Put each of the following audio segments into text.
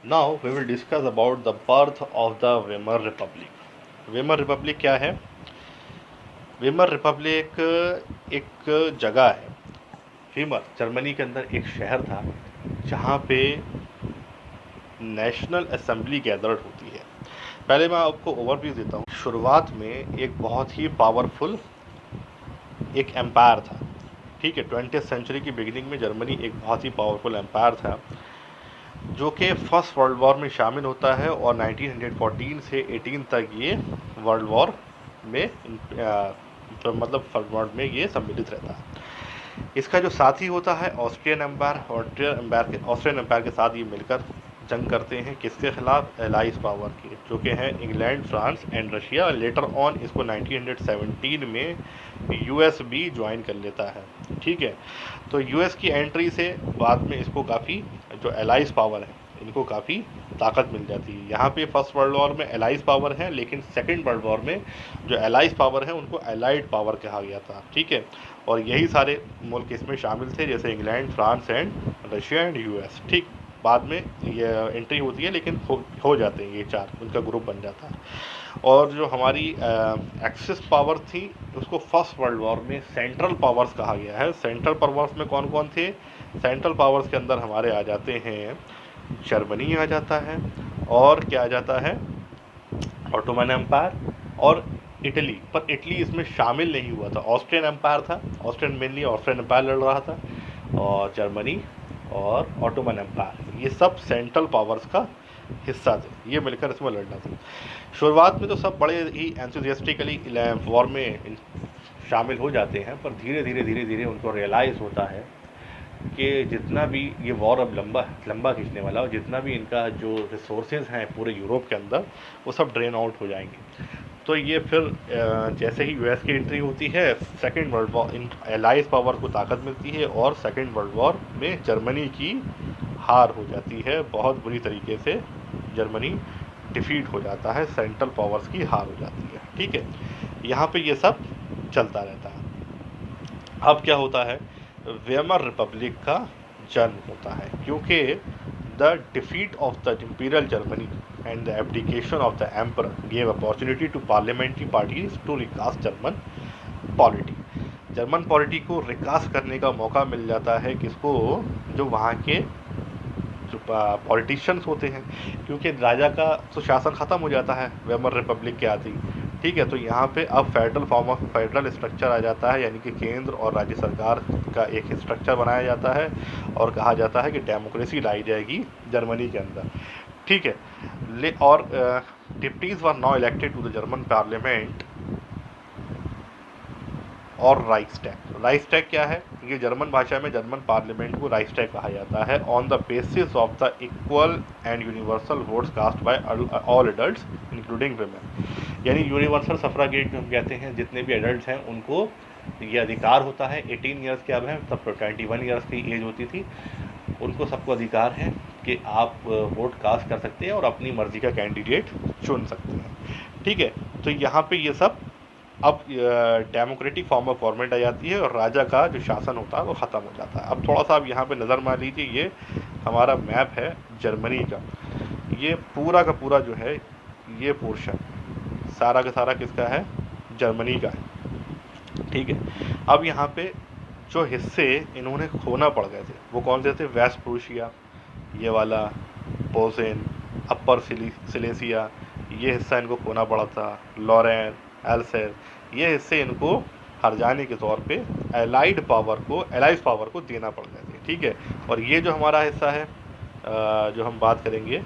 Now we will discuss about the birth of the Weimar Republic. Weimar Republic क्या है? Weimar Republic एक जगह है। वीमर जर्मनी के अंदर एक शहर था जहाँ पे नेशनल असेंबली गैदर्ड होती है। पहले मैं आपको ओवरव्यू देता हूँ। शुरुआत में एक बहुत ही पावरफुल एक एम्पायर था। ठीक है, 20th सेंचुरी की बिगिनिंग में जर्मनी एक बहुत ही पावरफुल एम्पायर था जो कि फर्स्ट वर्ल्ड वॉर में शामिल होता है और 1914 से 18 तक ये वर्ल्ड वॉर में मतलब वर्ल्ड वॉर में ये सम्मिलित रहता है। इसका जो साथी होता है ऑस्ट्रियन एम्पायर, ऑस्ट्रियन एम्पायर के साथ ये मिलकर जंग करते हैं। किसके खिलाफ? एलाइज पावर के, जो कि हैं England, France and Russia. Later on इसको 1917 में यूएस भी ज्वाइन कर लेता है। ठीक है, तो यूएस की एंट्री से बाद में इसको काफ़ी, जो एलाइज पावर है इनको काफ़ी ताकत मिल जाती है। यहाँ पे फर्स्ट वर्ल्ड वॉर में एलाइज पावर है, लेकिन सेकेंड वर्ल्ड वॉर में जो एलाइज पावर है उनको एलाइड पावर कहा गया था। ठीक है, और यही सारे मुल्क इसमें शामिल थे, जैसे England, France and Russia and US. ठीक, बाद में ये एंट्री होती है, लेकिन हो जाते हैं ये चार, उनका ग्रुप बन जाता है। और जो हमारी एक्सिस पावर थी उसको फर्स्ट वर्ल्ड वॉर में सेंट्रल पावर्स कहा गया है। सेंट्रल पावर्स में कौन कौन थे? सेंट्रल पावर्स के अंदर हमारे आ जाते हैं जर्मनी आ जाता है, और क्या आ जाता है? ऑटोमन एम्पायर और इटली। पर इटली इसमें शामिल नहीं हुआ था, ऑस्ट्रियन एम्पायर था। ऑस्ट्रियन मेनली ऑस्ट्रियन एम्पायर लड़ रहा था, और जर्मनी और ऑटोमन एम्पायर ये सब सेंट्रल पावर्स का हिस्सा थे, ये मिलकर इसमें लड़ना था। शुरुआत में तो सब बड़े ही एंथुजियास्टिकली वॉर में शामिल हो जाते हैं, पर धीरे धीरे उनको रियलाइज़ होता है कि जितना भी ये वॉर अब लंबा खींचने वाला, और जितना भी इनका जो रिसोर्सेज हैं पूरे यूरोप के अंदर, वो सब ड्रेन आउट हो जाएंगे। तो ये फिर जैसे ही यूएस की एंट्री होती है, second world war, allies power को ताकत मिलती है, और सेकेंड वर्ल्ड वॉर में जर्मनी की हार हो जाती है। बहुत बुरी तरीके से जर्मनी डिफीट हो जाता है, सेंट्रल पावर्स की हार हो जाती है। ठीक है, यहाँ पे ये सब चलता रहता है। अब क्या होता है? वेमर रिपब्लिक का जन्म होता है, क्योंकि the defeat of the imperial Germany and the abdication of the emperor gave opportunity to parliamentary parties to recast German polity. German polity को रिकास्ट करने का मौका मिल जाता है किसको? जो वहाँ के जो पॉलिटिशियंस होते हैं, क्योंकि राजा का तो शासन ख़त्म हो जाता है वेमर रिपब्लिक के आते ही। ठीक है, तो यहाँ पे अब federal form of federal structure आ जाता है, यानी कि केंद्र और राज्य सरकार का एक स्ट्रक्चर बनाया जाता है, और कहा जाता है कि डेमोक्रेसी लाई जाएगी जर्मनी के अंदर। ठीक है, और deputies were now elected to the German parliament और राइक्सटैग। राइक्सटैग क्या है? ये जर्मन भाषा में जर्मन पार्लियामेंट को राइक्सटैग कहा जाता है। On the basis of the equal and universal votes cast by all adults including women, यानी यूनिवर्सल सफरागेट जो हम कहते हैं, जितने भी एडल्ट हैं उनको ये अधिकार होता है। 18 ईयर्स के अब हैं, तब 21 ईयर्स की एज होती थी, उनको सबको अधिकार है कि आप वोट कास्ट कर सकते हैं और अपनी मर्जी का कैंडिडेट चुन सकते हैं। ठीक है, तो यहाँ पे ये सब अब डेमोक्रेटिक फॉर्म ऑफ गवर्नमेंट आ जाती है, और राजा का जो शासन होता है वो ख़त्म हो जाता है। अब थोड़ा सा आप यहाँ पे नज़र मार लीजिए, ये हमारा मैप है जर्मनी का। ये पूरा का पूरा जो है, ये पोर्शन सारा का सारा किसका है? जर्मनी का है। ठीक है, अब यहाँ पे जो हिस्से इन्होंने खोना पड़ गए थे वो कौन से थे? वेस्ट प्रूशिया, ये वाला पोजेन, अपर सिलेसिया, ये हिस्सा इनको खोना पड़ा था। लॉरेन, एल्सेर, ये हिस्से इनको हर्जाने के तौर पे एलाइज पावर को देना पड़ गए थे। ठीक है, और ये जो हमारा हिस्सा है, जो हम बात करेंगे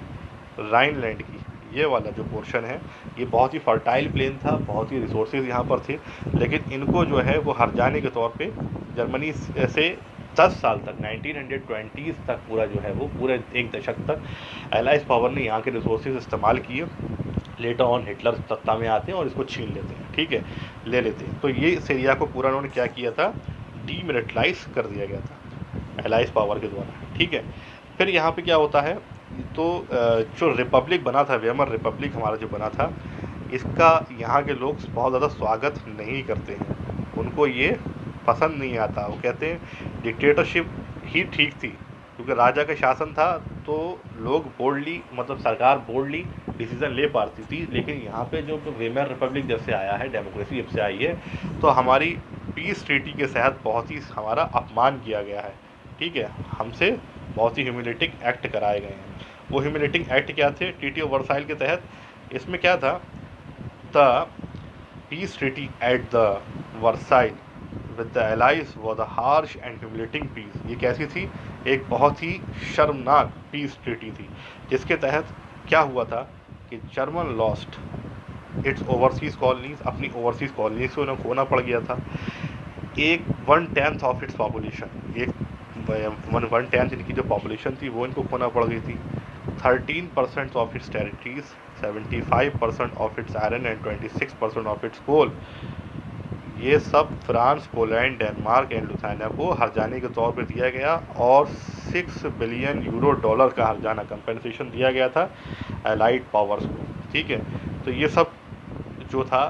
राइनलैंड की, ये वाला जो पोर्शन है, ये बहुत ही फर्टाइल प्लेन था, बहुत ही रिसोर्सेज यहाँ पर थे, लेकिन इनको जो है वो हर्जाने के तौर पे जर्मनी से 10 साल तक, 1920s तक पूरा जो है वो पूरे एक दशक तक एलाइज पावर ने यहाँ के रिसोर्सेज इस्तेमाल किए। लेटर ऑन हिटलर सत्ता में आते हैं और इसको छीन लेते हैं। ठीक है, ले लेते हैं। तो ये इस एरिया को पूरा उन्होंने क्या किया था? डीमिलिटराइज कर दिया गया था एलाइज पावर के द्वारा। ठीक है, फिर यहाँ पे क्या होता है? तो जो रिपब्लिक बना था, वेमर रिपब्लिक हमारा जो बना था, इसका यहाँ के लोग बहुत ज़्यादा स्वागत नहीं करते हैं, उनको ये पसंद नहीं आता। वो कहते हैं डिक्टेटरशिप ही ठीक थी, क्योंकि राजा का शासन था तो लोग बोल्डली, मतलब सरकार बोल्डली डिसीजन ले पाती थी। लेकिन यहाँ पे जो वेमर रिपब्लिक जब से आया है, डेमोक्रेसी जब से आई है, तो हमारी पीस ट्रीटी के तहत बहुत ही हमारा अपमान किया गया है। ठीक है, हमसे बहुत ही ह्यूमिलेटिंग एक्ट कराए गए हैं। वो ह्यूमिलेटिंग एक्ट क्या थे ट्रीटी ऑफ वर्साइल के तहत? इसमें क्या था, the peace treaty at the Versailles with the allies was a harsh and humiliating peace. ये कैसी थी? एक बहुत ही शर्मनाक पीस ट्रीटी थी, जिसके तहत क्या हुआ था कि German lost its overseas colonies, अपनी ओवरसीज कॉलोनीज को उन्हें खोना पड़ गया था। एक 1/10 ऑफ इट्स पॉपुलेशन, एक 1/10 इनकी जो पॉपुलेशन थी वो इनको खोना पड़ गई थी। 13% of its territories, 75% of its iron and 26% of its coal, ये सब France, Poland, Denmark and Lithuania को हर्जाने के तौर पर दिया गया, और 6 बिलियन यूरो डॉलर का हर्जाना कंपेंसेशन दिया गया था एलाइड पावर्स को। ठीक है, तो ये सब जो था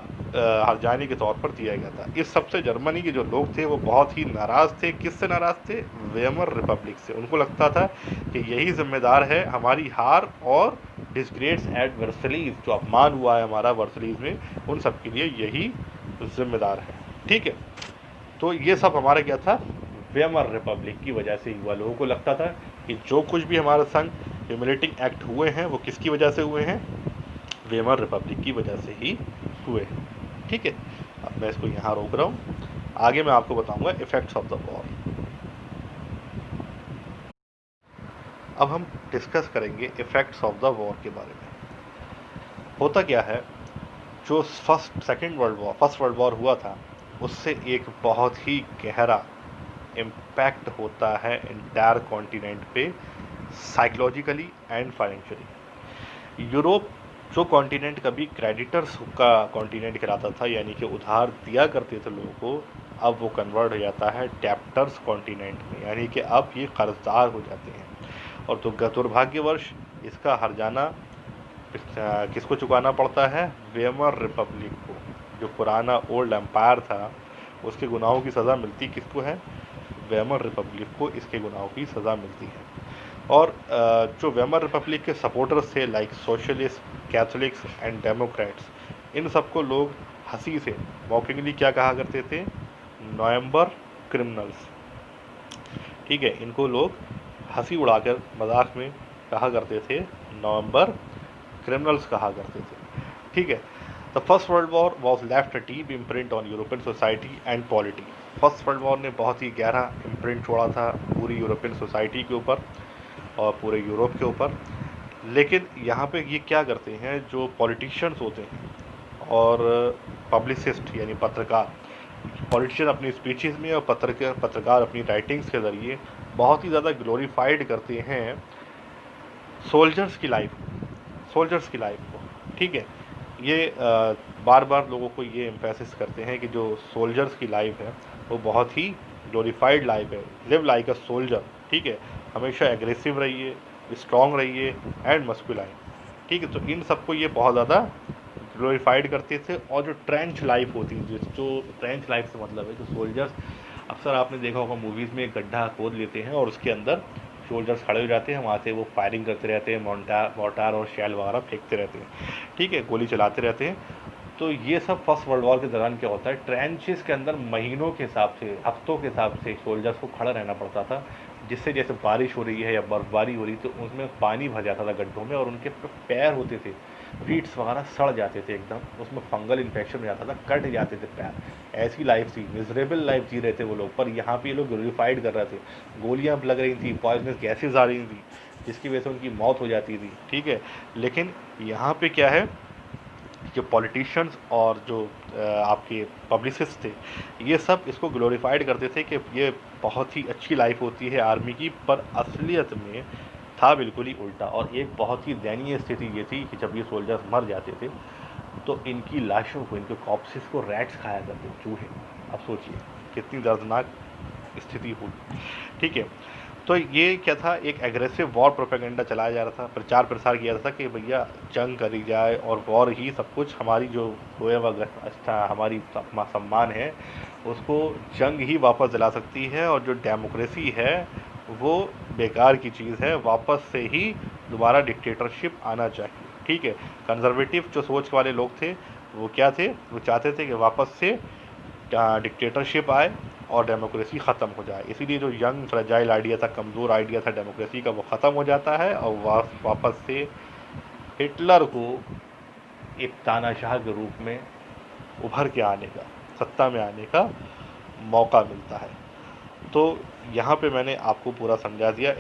हर्जाने के तौर पर दिया गया था। इस सबसे जर्मनी के जो लोग थे वो बहुत ही नाराज़ थे। किससे नाराज़ थे? वेमर रिपब्लिक से। उनको लगता था कि यही जिम्मेदार है हमारी हार और डिसग्रेड्स एट वर्सलीज, जो अपमान हुआ है हमारा वर्सलीज में, उन सब के लिए यही जिम्मेदार है। ठीक है, तो ये सब हमारा क्या था? वेमर रिपब्लिक की वजह से हुआ। लोगों को लगता था कि जो कुछ भी हमारे संग ह्यूमिलेटिंग एक्ट हुए हैं वो किसकी वजह से हुए हैं? वेमर रिपब्लिक की वजह से ही हुए। ठीक है, अब मैं इसको यहाँ रोक रहा हूँ, आगे मैं आपको बताऊंगा इफेक्ट्स ऑफ द वॉर। अब हम डिस्कस करेंगे इफेक्ट्स ऑफ द वॉर के बारे में। होता क्या है, जो फर्स्ट वर्ल्ड वॉर हुआ था, उससे एक बहुत ही गहरा इम्पैक्ट होता है इंटायर कॉन्टिनेंट पे, साइकोलॉजिकली एंड फाइनेंशियली। यूरोप जो कॉन्टिनेंट कभी क्रेडिटर्स का कॉन्टिनेंट कहलाता था, यानी कि उधार दिया करते थे लोगों को, अब वो कन्वर्ट हो जाता है डेप्टर्स कॉन्टिनेंट में, यानी कि अब ये कर्जदार हो जाते हैं। और तो दुर्भाग्यवश इसका हर्जाना किसको चुकाना पड़ता है? वेमर रिपब्लिक को। जो पुराना ओल्ड एम्पायर था, उसके गुनाहों की सज़ा मिलती किसको है? वेमर रिपब्लिक को इसके गुनाहों की सज़ा मिलती है। और जो वेमर रिपब्लिक के सपोर्टर्स थे, like socialist, catholics and democrats, इन सबको लोग हंसी से मॉकिंगली क्या कहा करते थे? November criminals. ठीक है, इनको लोग हंसी उड़ाकर मजाक में कहा करते थे, नवंबर क्रिमिनल्स कहा करते थे। ठीक है, the first world war was left a deep imprint on European society and polity. First world war ने बहुत ही गहरा इम्प्रिंट छोड़ा था पूरी यूरोपियन सोसाइटी के ऊपर और पूरे यूरोप के ऊपर। लेकिन यहाँ पे ये क्या करते हैं, जो पॉलिटिशियंस होते हैं और पब्लिसिस्ट यानी पत्रकार, पॉलिटिशियन अपनी स्पीचेस में और पत्रकार अपनी राइटिंग्स के ज़रिए बहुत ही ज़्यादा ग्लोरीफाइड करते हैं सोल्जर्स की लाइफ को। ठीक है, ये बार बार लोगों को ये एम्फेसिस करते हैं कि जो सोल्जर्स की लाइफ है वो बहुत ही ग्लोरीफाइड लाइफ है। Live like a soldier. ठीक है, हमेशा एग्रेसिव रहिए, स्ट्रॉन्ग रहिए एंड मस्कुलाइन। ठीक है, तो इन सबको ये बहुत ज़्यादा ग्लोरीफाइड करते थे। और जो ट्रेंच लाइफ होती है, जो ट्रेंच लाइफ से मतलब है, जो सोल्जर्स, अक्सर आपने देखा होगा मूवीज़ में, एक गड्ढा खोद लेते हैं और उसके अंदर सोल्जर्स खड़े हो जाते हैं, वहाँ से वो फायरिंग करते रहते हैं, मोर्टार और शेल वगैरह फेंकते रहते हैं। ठीक है, गोली चलाते रहते हैं। तो ये सब फर्स्ट वर्ल्ड वॉर के दौरान क्या होता है, ट्रेंचेस के अंदर महीनों के हिसाब से, हफ्तों के हिसाब से सोल्जर्स को खड़ा रहना पड़ता था, जिससे जैसे बारिश हो रही है या बर्फबारी हो रही तो उसमें पानी भर जाता था गड्ढों में, और उनके पैर होते थे, फीट्स वगैरह सड़ जाते थे एकदम, उसमें फंगल इन्फेक्शन हो जाता था, कट जाते थे पैर। ऐसी लाइफ थी, मिजरेबल लाइफ जी रहे थे वो लोग। पर यहाँ पे ये लोग ग्लोरीफाइड कर रहे थे, गोलियाँ लग रही थी, पॉइजनस गैसेज आ रही थी, जिसकी वजह से उनकी मौत हो जाती थी। ठीक है, लेकिन यहाँ पे क्या है, जो पॉलिटिशियंस और जो आपके पब्लिसिस्ट थे, ये सब इसको ग्लोरीफाइड करते थे कि ये बहुत ही अच्छी लाइफ होती है आर्मी की। पर असलियत में था बिल्कुल ही उल्टा। और एक बहुत ही दयनीय स्थिति ये थी कि जब ये सोल्जर्स मर जाते थे तो इनकी लाशों को, इनके कॉप्सेस को रैट्स खाया करते, चूहे। अब सोचिए कितनी दर्दनाक स्थिति हुई। ठीक है, तो ये क्या था, एक एग्रेसिव वॉर प्रोपेगेंडा चलाया जा रहा था, प्रचार प्रसार किया जा रहा था कि भैया जंग करी जाए और वॉर ही सब कुछ, हमारी जो रोया अच्छा हमारी सम्मान है उसको जंग ही वापस दिला सकती है, और जो डेमोक्रेसी है वो बेकार की चीज़ है, वापस से ही दोबारा डिक्टेटरशिप आना चाहिए। ठीक है, कंजर्वेटिव जो सोच वाले लोग थे वो क्या थे, वो चाहते थे कि वापस से डिक्टेटरशिप आए और डेमोक्रेसी ख़त्म हो जाए। इसीलिए जो यंग फ्रेजाइल आइडिया था, कमज़ोर आइडिया था डेमोक्रेसी का, वो ख़त्म हो जाता है और वापस से हिटलर को एक तानाशाह के रूप में उभर के आने का, सत्ता में आने का मौका मिलता है। तो यहाँ पे मैंने आपको पूरा समझा दिया।